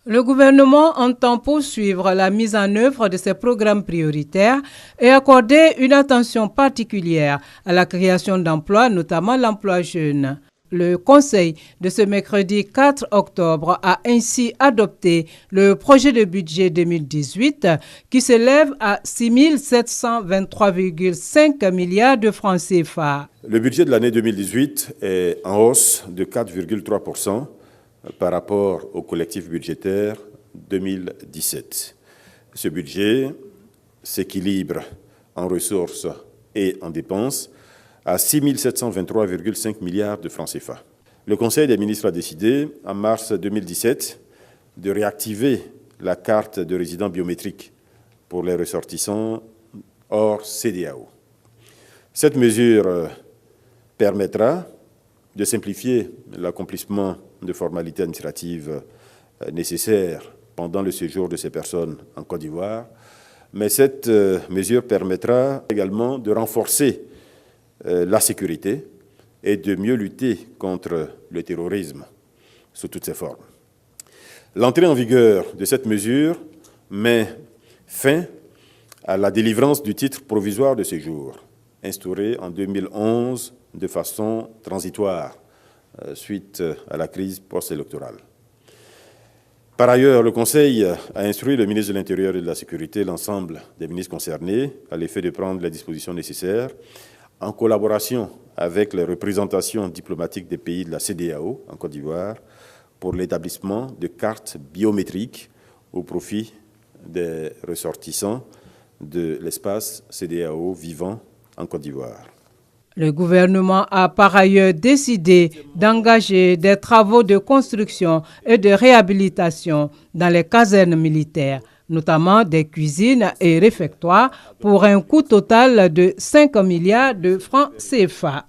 Le gouvernement entend poursuivre la mise en œuvre de ces programmes prioritaires et accorder une attention particulière à la création d'emplois, notamment l'emploi jeune. Le Conseil de ce mercredi 4 octobre a ainsi adopté le projet de budget 2018 qui s'élève à 6 723,5 milliards de francs CFA. Le budget de l'année 2018 est en hausse de 4,3% par rapport au collectif budgétaire 2017. Ce budget s'équilibre en ressources et en dépenses à 6 723,5 milliards de francs CFA. Le Conseil des ministres a décidé, en mars 2017, de réactiver la carte de résident biométrique pour les ressortissants hors CEDEAO. Cette mesure permettra de simplifier l'accomplissement de formalités administratives nécessaires pendant le séjour de ces personnes en Côte d'Ivoire, mais cette mesure permettra également de renforcer la sécurité et de mieux lutter contre le terrorisme sous toutes ses formes. L'entrée en vigueur de cette mesure met fin à la délivrance du titre provisoire de séjour, instauré en 2011 de façon transitoire suite à la crise post-électorale. Par ailleurs, le Conseil a instruit le ministre de l'Intérieur et de la Sécurité et l'ensemble des ministres concernés à l'effet de prendre les dispositions nécessaires en collaboration avec les représentations diplomatiques des pays de la CEDEAO en Côte d'Ivoire pour l'établissement de cartes biométriques au profit des ressortissants de l'espace CEDEAO vivant en Côte d'Ivoire. Le gouvernement a par ailleurs décidé d'engager des travaux de construction et de réhabilitation dans les casernes militaires, notamment des cuisines et réfectoires, pour un coût total de 5 milliards de francs CFA.